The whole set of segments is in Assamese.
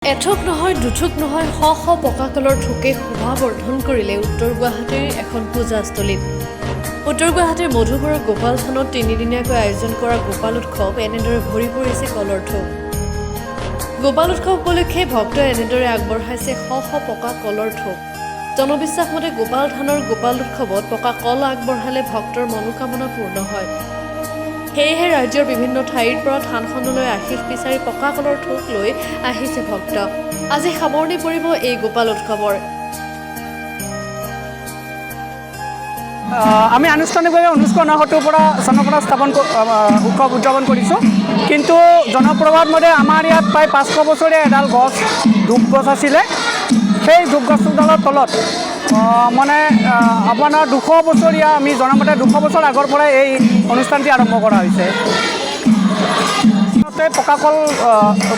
এঠোক নহয় দুঠোক নহয় শ শ পকা কলৰ ঠোকে শোভা বৰ্ধন কৰিলে উত্তৰ গুৱাহাটীৰ এখন পূজাস্থলীত। উত্তৰ গুৱাহাটীৰ মধুপুৰৰ গোপাল থানত তিনিদিনীয়াকৈ আয়োজন কৰা গোপাল উৎসৱ এনেদৰে ভৰি পৰিছে কলৰ ঠোক। গোপাল উৎসৱ উপলক্ষে ভক্তই এনেদৰে আগবঢ়াইছে শ শ পকা কলৰ ঠোক। জনবিশ্বাস মতে গোপাল থানৰ গোপাল উৎসৱত পকা কল আগবঢ়ালে ভক্তৰ মনোকামনা পূৰ্ণ হয়। সেয়েহে ৰাজ্যৰ বিভিন্ন ঠাইৰ পৰা থানখনলৈ আশীষ বিচাৰি পকা কলৰ ঠোক লৈ আহিছে ভক্ত। আজি সামৰণি পৰিব এই গোপাল উৎসৱৰ। আমি আনুষ্ঠানিকভাৱে 1969 পৰা চনৰ স্থাপন উৎসৱ উদযাপন কৰিছোঁ। কিন্তু জনপ্ৰবাদ মতে আমাৰ ইয়াত প্ৰায় 500 বছৰীয়া এডাল গছ ধূপ গছ আছিলে। সেই ধূপ গছডালৰ তলত মানে আপোনাৰ 200 বছৰীয়া আমি জনামতে 200 বছৰ আগৰ পৰাই এই অনুষ্ঠানটি আৰম্ভ কৰা হৈছে। পকা কল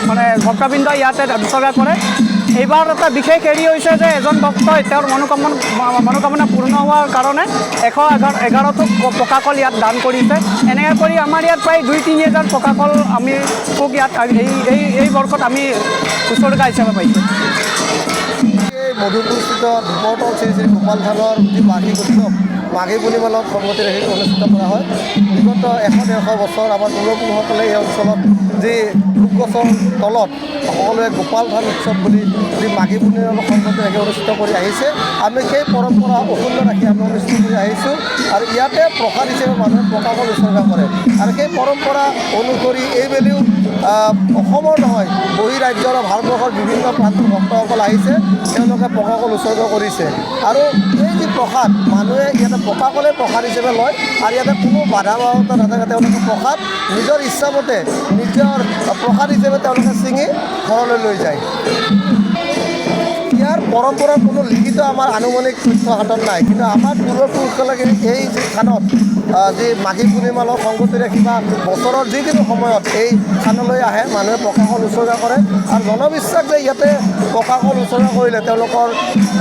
মানে ভক্তবৃন্দ ইয়াতে উৎসৰ্গা কৰে। এইবাৰ এটা বিশেষ হেৰি হৈছে যে এজন ভক্তই তেওঁৰ মনোকামনা পূৰ্ণ হোৱাৰ কাৰণে 111 থোক পকা কল ইয়াত দান কৰিছে। এনেকৈ কৰি আমাৰ ইয়াত প্ৰায় 2-3 হাজাৰ পকা কল আমি থোক ইয়াত এই বৰ্ষত আমি উৎসৰ্গা হিচাপে পাইছোঁ। মধুপুৰস্থিত ধূপতল শ্ৰী শ্ৰী গোপাল থানৰ যি বাৰ্ষিক উৎসৱ মাঘী পূৰ্ণিমালত সংগতি ৰাখি অনুষ্ঠিত কৰা হয়। বিগত 100-150 বছৰ আমাৰ পূৰ্বপুৰুষসকলে এই অঞ্চলত যি ধূপ গছৰ তলত সকলোৱে গোপাল থান উৎসৱ বুলি যি মাঘী পূৰ্ণিমালত সংগতি ৰাখি অনুষ্ঠিত কৰি আহিছে। আমি সেই পৰম্পৰা অক্ষুণ্ণ ৰাখি আমি অনুষ্ঠিত কৰি আহিছোঁ আৰু ইয়াতে প্ৰসাদ হিচাপে মানুহে পকা কল উৎসৰ্গা কৰে। আৰু সেই পৰম্পৰা অনুসৰি এইবেলিও অসমৰ নহয় বহিঃৰাজ্যৰ ভাৰতবৰ্ষৰ বিভিন্ন প্ৰান্তৰ ভক্তসকল আহিছে, তেওঁলোকে পকা কল উৎসৰ্গা কৰিছে। আৰু এই যি প্ৰসাদ মানুহে ইয়াতে পকা কলে প্ৰসাদ হিচাপে লয় আৰু ইয়াতে কোনো বাধা বাধকতা নাথাকে। তেওঁলোকে প্ৰসাদ নিজৰ ইচ্ছামতে নিজৰ প্ৰসাদ হিচাপে তেওঁলোকে ছিঙি ঘৰলৈ লৈ যায়। ইয়াৰ পৰম্পৰাৰ কোনো লিখিত আমাৰ আনুমানিক তথ্য হাতত নাই, কিন্তু আমাৰ পূৰ্বপুৰুষসকলে এই যি থানত যি মাঘী পূৰ্ণিমালত সংগতি ৰাখি বা বছৰৰ যিকোনো সময়ত এই থানলৈ আহে, মানুহে পকা কল উৎসৰ্গা কৰে। আৰু জনবিশ্বাস যে ইয়াতে পকা কল উৎসৰ্গা কৰিলে তেওঁলোকৰ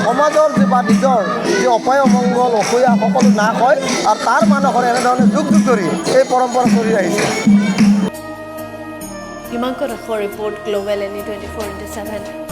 সমাজৰ যি বা নিজৰ যি অপায় অমংগল অসূয়া সকলো নাশ হয় আৰু তাৰ মানসৰে এনেধৰণে যুগ যুগ ধৰি এই পৰম্পৰা চলি আহিছে। হিমাংকু দাসৰ ৰিপৰ্ট, গ্লোবেল NE 24/7।